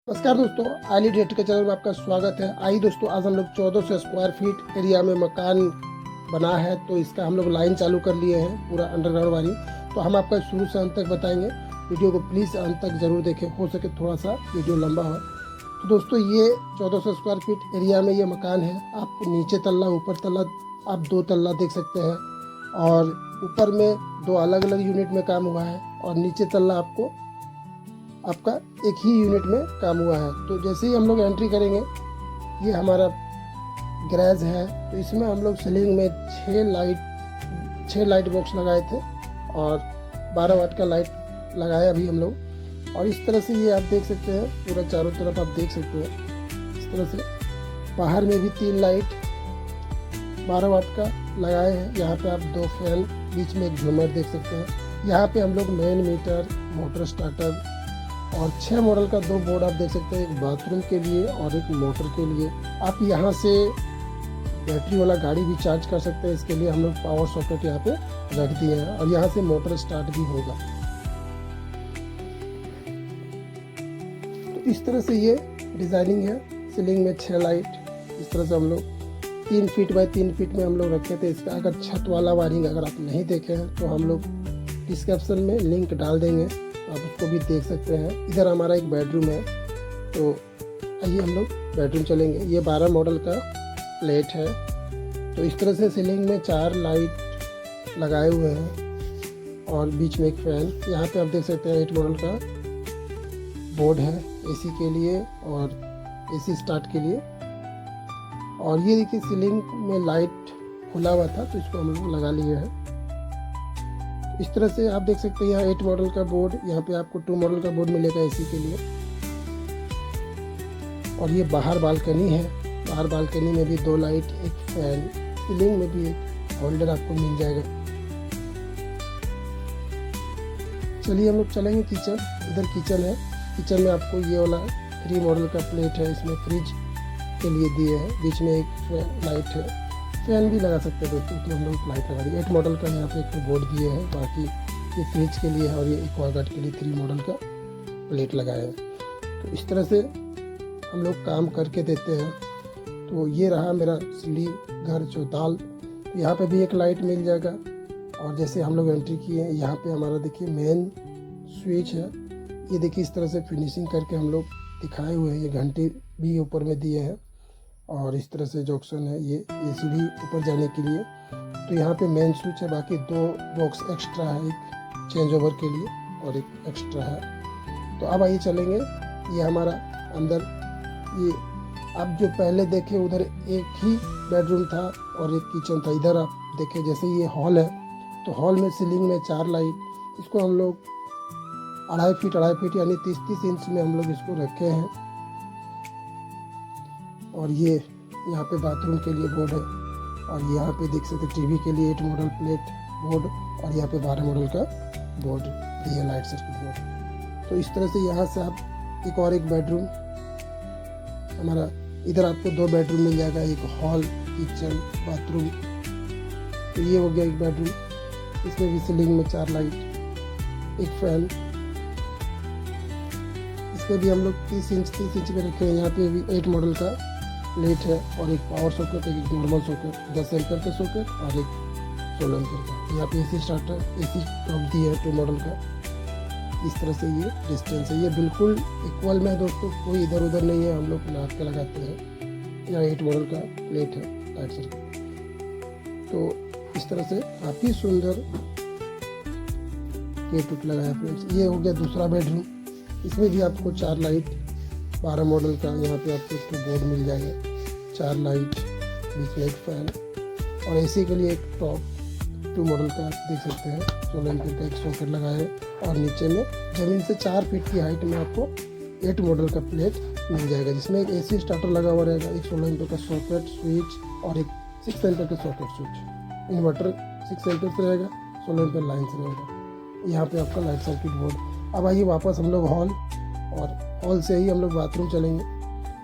नमस्कार दोस्तों, आईली डेट के चैनल में आपका स्वागत है। आइए दोस्तों, आज हम लोग 1400 स्क्वायर फीट एरिया में मकान बना है, तो इसका हम लोग लाइन चालू कर लिए हैं, पूरा अंडरग्राउंड वाली। तो हम आपका शुरू से अंत तक बताएंगे। वीडियो को प्लीज़ अंत तक जरूर देखें, हो सके थोड़ा सा वीडियो लंबा हो। तो दोस्तों, ये 1400 स्क्वायर फीट एरिया में ये मकान है। आप नीचे तल्ला, ऊपर तल्ला, आप 2 तल्ला देख सकते हैं। और ऊपर में 2 अलग अलग यूनिट में काम हुआ है, और नीचे तल्ला आपका एक ही यूनिट में काम हुआ है। तो जैसे ही हम लोग एंट्री करेंगे, ये हमारा गैरेज है। तो इसमें हम लोग सीलिंग में 6 लाइट बॉक्स लगाए थे, और 12 वाट का लाइट लगाया अभी हम लोग। और इस तरह से ये आप देख सकते हैं, पूरा चारों तरफ आप देख सकते हैं इस तरह से। बाहर में भी 3 लाइट 12 वाट का लगाए हैं। यहाँ पे आप 2 फैन, बीच में एक झूमर देख सकते हैं। यहाँ पे हम लोग मेन मीटर, मोटर स्टार्टर और 6 मॉडल का 2 बोर्ड आप देख सकते हैं, एक बाथरूम के लिए और एक मोटर के लिए। आप यहाँ से बैटरी वाला गाड़ी भी चार्ज कर सकते हैं। इसके लिए हम लोग पावर सॉकेट यहाँ पे रख दिए हैं, और यहाँ से मोटर स्टार्ट भी होगा। तो इस तरह से ये डिजाइनिंग है। सीलिंग में 6 लाइट इस तरह से हम लोग 3 फीट बाय 3 फीट में हम लोग रखे थे। इसका अगर छत वाला वायरिंग अगर आप नहीं देखे हैं तो हम लोग डिस्क्रिप्शन में लिंक डाल देंगे, आप उसको भी देख सकते हैं। इधर हमारा एक बेडरूम है। तो आइए हम लोग बेडरूम चलेंगे। ये 12 मॉडल का प्लेट है। तो इस तरह से सीलिंग में 4 लाइट लगाए हुए हैं, और बीच में एक फैन। यहाँ पे आप देख सकते हैं 8 मॉडल का बोर्ड है एसी के लिए और एसी स्टार्ट के लिए। और ये देखिए, सीलिंग में लाइट खुला हुआ था, तो इसको हम लोग लगा लिए हैं। इस तरह से आप देख सकते हैं यहाँ 8 मॉडल का बोर्ड, यहाँ पे आपको 2 मॉडल का बोर्ड मिलेगा एसी के लिए। और ये बाहर बालकनी है। बाहर बालकनी में भी 2 लाइट, एक फैन, सीलिंग में भी एक होल्डर आपको मिल जाएगा। चलिए हम लोग चलेंगे किचन। इधर किचन है। किचन में आपको ये वाला 3 मॉडल का प्लेट है, इसमें फ्रिज के लिए दिए हैं। बीच में एक लाइट है, फैन भी लगा सकते हैं दोस्तों, तो हम लोग लाइट लगा दिए। 8 मॉडल का यहाँ पे एक बोर्ड दिए हैं, बाकी ये फ्रिज के लिए है, और ये एक्वागार्ड के लिए 3 मॉडल का प्लेट लगाया है। तो इस तरह से हम लोग काम करके देते हैं। तो ये रहा मेरा सीढ़ी घर चौताल। तो यहाँ पे भी एक लाइट मिल जाएगा। और जैसे हम लोग एंट्री किए हैं, यहाँ पे हमारा देखिए मेन स्विच है। ये देखिए इस तरह से फिनिशिंग करके हम लोग दिखाए हुए हैं। ये घंटी भी ऊपर में दिए हैं, और इस तरह से जंक्शन है ये सीढ़ी ऊपर जाने के लिए। तो यहाँ पे मेन स्विच है, बाकी 2 बॉक्स एक्स्ट्रा है, एक चेंज ओवर के लिए और एक एक्स्ट्रा है। तो अब आइए चलेंगे। ये हमारा अंदर, ये आप जो पहले देखे उधर एक ही बेडरूम था और एक किचन था। इधर आप देखे जैसे ये हॉल है, तो हॉल में सीलिंग में 4 लाइट, इसको हम लोग 2.5 फीट यानी 30 इंच में हम लोग इसको रखे हैं। और ये यहाँ पे बाथरूम के लिए बोर्ड है, और यहाँ पे देख सकते टीवी के लिए 8 मॉडल प्लेट बोर्ड, और यहाँ पे 12 मॉडल का बोर्ड दिया, लाइट सर्किट बोर्ड। तो इस तरह से यहाँ से आप एक बेडरूम हमारा, इधर आपको 2 बेडरूम मिल जाएगा, एक हॉल, किचन, बाथरूम। तो ये हो गया एक बेडरूम। इसमें भी सीलिंग में 4 लाइट, एक फैन। इसमें भी हम लोग 30 इंच में रखे हैं। यहाँ पे भी 8 मॉडल का प्लेट है, और एक पावर सॉकेट, एक नॉर्मल सॉकेट, 10 एम्पीयर का सॉकेट, और एक 16 एम्पीयर का। यहाँ पे एसी स्टार्टर, एसी टॉप दिया है 2 मॉडल का। इस तरह से ये डिस्टेंस है। ये बिल्कुल इक्वल में है दोस्तों, कोई इधर उधर नहीं है। हम लोग नाप के लगाते हैं। यहाँ 8 मॉडल का प्लेट है, लाइट सर्किट। तो इस तरह से काफ़ी सुंदर गेट लगाया फ्रेंड्स। ये हो गया दूसरा बेडरूम। इसमें भी आपको 4 लाइट, 12 मॉडल का, यहाँ पे आपको इसको बोर्ड मिल जाएगा, 4 लाइट, बीच में एक फैन, और एसी के लिए एक टॉप 2 मॉडल का देख सकते हैं, 16 एम्पीयर का एक सॉकेट लगाया है। और नीचे में ज़मीन से 4 फीट की हाइट में आपको 8 मॉडल का प्लेट मिल जाएगा, जिसमें एक एसी स्टार्टर लगा हुआ रहेगा, एक 16 एम्पीयर का सॉकेट स्विच, और एक 6 एम्पीयर का सॉकेट स्विच। इन्वर्टर 6 एम्पीयर से रहेगा, 16 एम्पीयर लाइन से रहेगा। यहाँ पे आपका लाइट सर्किट बोर्ड। अब आइए वापस हम लोग हॉल, और हॉल से ही हम लोग बाथरूम चलेंगे।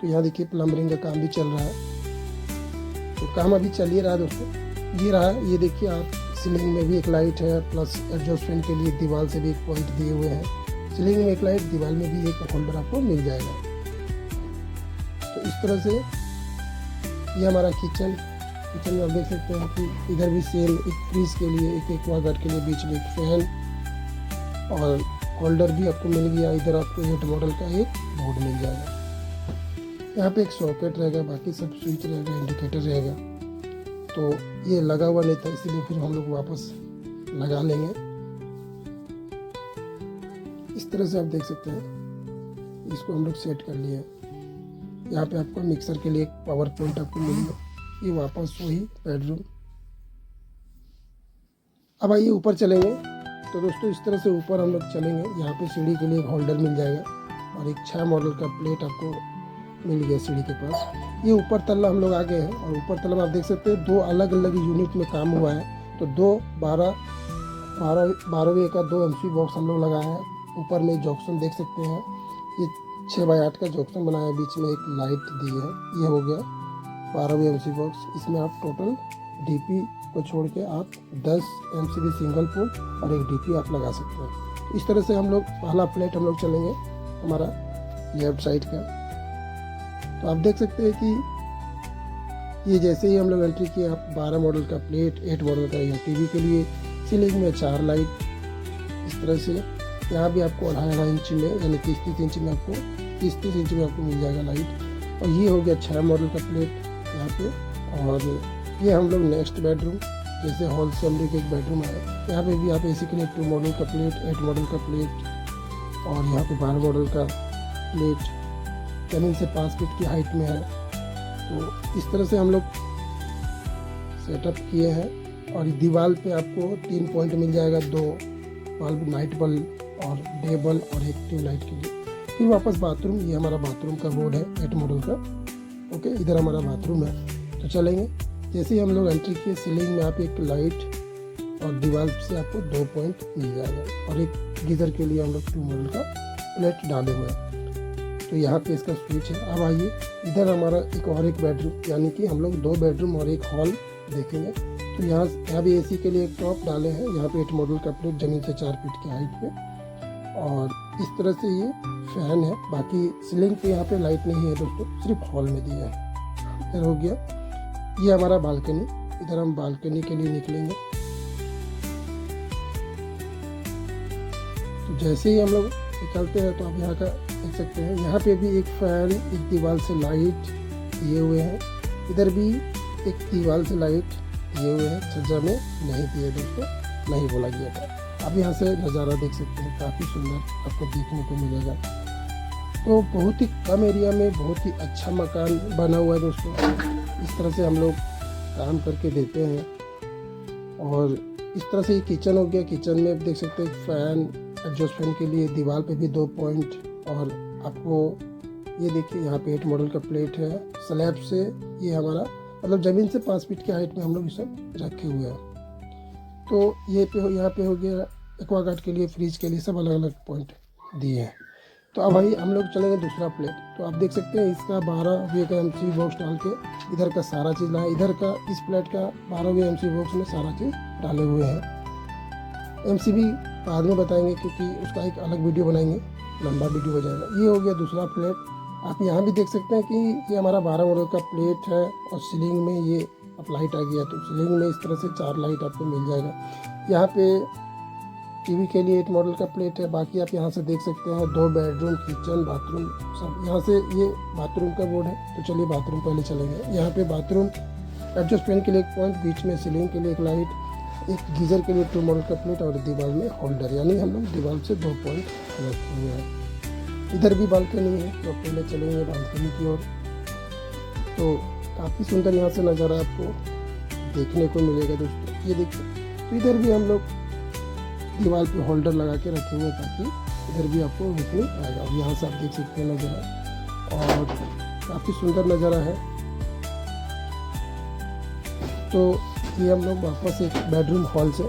तो यहाँ देखिए प्लम्बरिंग का काम भी चल रहा है। तो काम अभी चल ही रहा है दोस्तों। ये रहा, ये देखिए आप, सीलिंग में भी एक लाइट है, प्लस एग्जॉस्ट फैन के लिए दीवार से भी एक पॉइंट दिए हुए हैं। सीलिंग में एक लाइट, दीवार में भी एक होल्डर आपको मिल जाएगा। तो इस तरह से ये हमारा किचन में आप देख सकते हैं कि इधर भी सेम एक फ्रीज के लिए, एक एक्वागार्ड के लिए बीच में एक फैन और होल्डर भी आपको मिल गया। इधर आपको 8 मॉडल का एक बोर्ड मिल जाएगा। यहाँ पे एक सॉकेट रहेगा, बाकी सब स्विच रहेगा, इंडिकेटर रहेगा। तो ये लगा हुआ नहीं था, इसीलिए फिर हम लोग वापस लगा लेंगे। इस तरह से आप देख सकते हैं, इसको हम लोग सेट कर लिए। यहाँ पे आपको मिक्सर के लिए एक पावर पॉइंट आपको मिलेगा। ये वापस वही बेडरूम। अब आइए ऊपर चलेंगे। तो दोस्तों इस तरह से ऊपर हम लोग चलेंगे। यहाँ पे सीढ़ी के लिए एक होल्डर मिल जाएगा और एक 6 मॉडल का प्लेट आपको मिल गया सीढ़ी के पास। ये ऊपर तल्ला हम लोग आ गए हैं और ऊपर तल्ला में आप देख सकते हैं 2 अलग अलग यूनिट में काम हुआ है। तो 12वीं का 2 MC बॉक्स हम लोग लगाए हैं। ऊपर में जॉक्सन देख सकते हैं, ये 6x8 का जॉक्सन बनाया है, बीच में एक लाइट दी है। ये हो गया 12वीं MC बॉक्स। इसमें आप टोटल DP को छोड़ के आप 10 MCB सिंगल पोल और एक DP आप लगा सकते हैं। इस तरह से हम लोग पहला फ्लैट हम लोग चलेंगे हमारा लेफ्ट साइड का। तो आप देख सकते हैं कि ये जैसे ही हम लोग एंट्री किए, आप 12 मॉडल का प्लेट, 8 मॉडल का यह TV के लिए, सीलिंग में 4 लाइट। इस तरह से यहाँ भी आपको 2.5 इंच में यानी 30 इंच में आपको 30 इंच में आपको मिल जाएगा लाइट। और ये हो गया 6 मॉडल का प्लेट यहाँ पे। और ये हम लोग नेक्स्ट बेडरूम, जैसे हॉल से हम लोग एक बेडरूम आया, यहाँ पे भी आप AC के लिए 2 मॉडल का प्लेट, 8 मॉडल का प्लेट और यहाँ पे 12 मॉडल का प्लेट जमीन से 5 फीट की हाइट में है। तो इस तरह से हम लोग सेटअप किए हैं। और दीवार पे आपको 3 पॉइंट मिल जाएगा, 2 बल्ब, नाइट बल्ब और डे बल्ब और एक ट्यूबलाइट के लिए। फिर वापस बाथरूम, ये हमारा बाथरूम का बोर्ड है 8 मॉडल का। ओके, इधर हमारा बाथरूम है। तो चलेंगे, जैसे ही हम लोग एंट्री किए, सीलिंग में आप एक लाइट और दीवार से आपको 2 पॉइंट मिल जाएगा और एक गीजर के लिए हम लोग 2 मॉडल का प्लेट डाले हुए हैं। तो यहाँ पे इसका स्विच है। अब आइए, इधर हमारा एक बेडरूम, यानी कि हम लोग 2 बेडरूम और एक हॉल देखेंगे। तो यहाँ भी AC के लिए एक टॉप डाले हैं। यहाँ पे 8 मॉडल का प्लेट जमीन से 4 फीट की हाइट पे और इस तरह से ये फैन है। बाकी सीलिंग पे यहाँ पे लाइट नहीं है दोस्तों, सिर्फ हॉल में दिया है। इधर हो गया ये हमारा बालकनी। इधर हम बालकनी के लिए निकलेंगे। तो जैसे ही हम लोग निकलते हैं तो आप यहाँ का देख सकते हैं, यहाँ पे भी एक फैन, एक दीवार से लाइट दिए हुए हैं। इधर भी एक दीवार से लाइट दिए हुए हैं। छज्जा में नहीं दिए दोस्तों, नहीं बोला गया था। आप यहाँ से नज़ारा देख सकते हैं, काफ़ी सुंदर आपको देखने को मिलेगा। तो बहुत ही कम एरिया में बहुत ही अच्छा मकान बना हुआ है दोस्तों। इस तरह से हम लोग काम करके देते हैं। और इस तरह से ये किचन हो गया। किचन में देख सकते हैं फैन, एग्जॉस्ट फैन के लिए दीवार पे भी 2 पॉइंट और आपको ये देखिए यहाँ पे 8 मॉडल का प्लेट है। स्लैब से ये हमारा मतलब ज़मीन से 5 फीट की हाइट में हम लोग ये सब रखे हुए हैं। तो ये यहाँ पे हो गया एक्वागार्ड के लिए, फ्रिज के लिए, सब अलग अलग पॉइंट दिए हैं। तो अब भाई हम लोग चलेंगे दूसरा प्लेट। तो आप देख सकते हैं इसका 12वीं का MC बॉक्स डाल के इधर का सारा चीज़ लाए। इधर का इस प्लेट का 12वीं MC बॉक्स में सारा चीज़ डाले हुए हैं। MCB बाद में बताएंगे क्योंकि उसका एक अलग वीडियो बनाएंगे, लंबा वीडियो हो जाएगा। ये हो गया दूसरा प्लेट। आप यहाँ भी देख सकते हैं कि ये हमारा 12 मॉडल का प्लेट है और सीलिंग में ये अब लाइट आ गया। तो सीलिंग में इस तरह से 4 लाइट आपको मिल जाएगा। यहाँ पे TV के लिए 8 मॉडल का प्लेट है। बाकी आप यहाँ से देख सकते हैं 2 बेडरूम, किचन, बाथरूम सब। यहाँ से ये बाथरूम का बोर्ड है। तो चलिए बाथरूम पहले चलेंगे। यहाँ पे बाथरूम एडजस्ट फैन के लिए एक पॉइंट, बीच में सीलिंग के लिए एक लाइट, एक गीजर के लिए 2 मॉडल का प्लेट और दीवार में होल्डर, यानी हम लोग दीवार से 2 पॉइंट रखे हुए हैं। इधर भी बालकनी है। तो पहले चलेंगे बालकनी की ओर। तो काफ़ी सुंदर यहाँ से नज़ारा आपको देखने को मिलेगा दोस्तों। ये देखिए, तो इधर भी हम लोग दीवार पे होल्डर लगा के रखे हुए ताकि इधर भी आपको रोशनी आएगा। और यहाँ से आप देख सकते हैं नज़ारा, और काफ़ी सुंदर नज़ारा है। तो ये हम लोग वापस एक बेडरूम हॉल से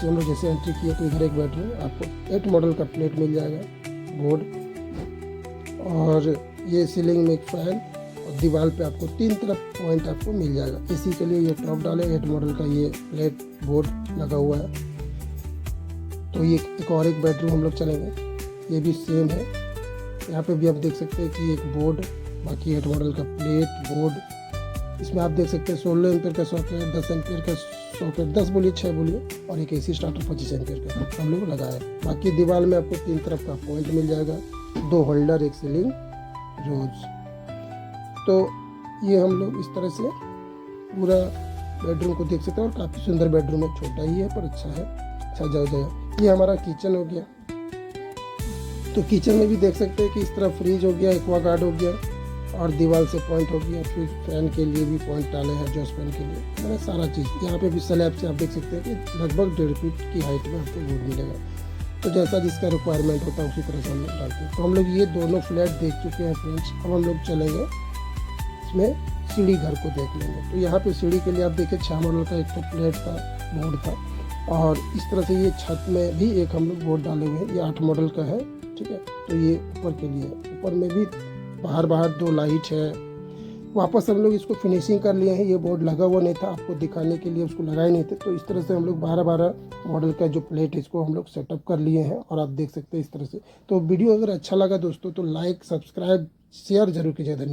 हम लोग जैसे एंट्री किए तो इधर एक बेडरूम, आपको 8 मॉडल का प्लेट मिल जाएगा, बोर्ड, और ये सीलिंग में एक फैन और दीवार पे आपको 3 तरफ पॉइंट आपको मिल जाएगा। AC के लिए ये टॉप डाले, 8 मॉडल का ये प्लेट बोर्ड लगा हुआ है। तो ये एक बेडरूम हम लोग चलेंगे। ये भी सेम है। यहाँ पे भी आप देख सकते हैं कि एक बोर्ड बाकी 8 मॉडल का प्लेट बोर्ड, इसमें आप देख सकते हैं 16 एम्पियर का सॉकेट, 10 एम्पियर का सॉकेट, 10 बोलिए 6 बोलिए, और एक एसी स्टार्टर 25 एम्पियर का हम लोग लगाए। बाकी दीवार में आपको 3 तरफ का पॉइंट मिल जाएगा, 2 होल्डर, एक सीलिंग रोज। तो ये हम लोग इस तरह से पूरा बेडरूम को देख सकते हैं, और काफ़ी सुंदर बेडरूम है, छोटा ही है पर अच्छा है, सजा हो जाएगा। ये हमारा किचन हो गया। तो किचन में भी देख सकते हैं कि इस तरह फ्रिज हो गया, एक्वागार्ड हो गया, और दीवार से पॉइंट हो गया, फिर फैन के लिए भी पॉइंट डाले हैं, जॉस फैन के लिए, मैंने सारा चीज़। यहाँ पे भी स्लैब से आप देख सकते हैं कि लगभग 1.5 फीट की हाइट में आपको बोर्ड मिलेगा। तो जैसा जिसका रिक्वायरमेंट होता है उसी तरह से हम लोग डालते हैं। तो हम लोग ये दोनों फ्लैट देख चुके हैं फ्रेंड्स। अब हम लोग चलेंगे इसमें सीढ़ी घर को देख लेंगे। तो यहाँ पे सीढ़ी के लिए आप देखिए 6 मॉडल का एक तो प्लेट था, बोर्ड था, और इस तरह से ये छत में भी एक हम लोग बोर्ड डाले हुए हैं। ये 8 मॉडल का है, ठीक है। तो ये ऊपर के लिए, ऊपर में भी बाहर 2 लाइट है। वापस हम लोग इसको फिनिशिंग कर लिए हैं। ये बोर्ड लगा हुआ नहीं था, आपको दिखाने के लिए उसको लगाए नहीं थे। तो इस तरह से हम लोग 12 मॉडल का जो प्लेट है इसको हम लोग सेटअप कर लिए हैं, और आप देख सकते हैं इस तरह से। तो वीडियो अगर अच्छा लगा दोस्तों तो लाइक, सब्सक्राइब, शेयर जरूर कीजिए। धन्यवाद।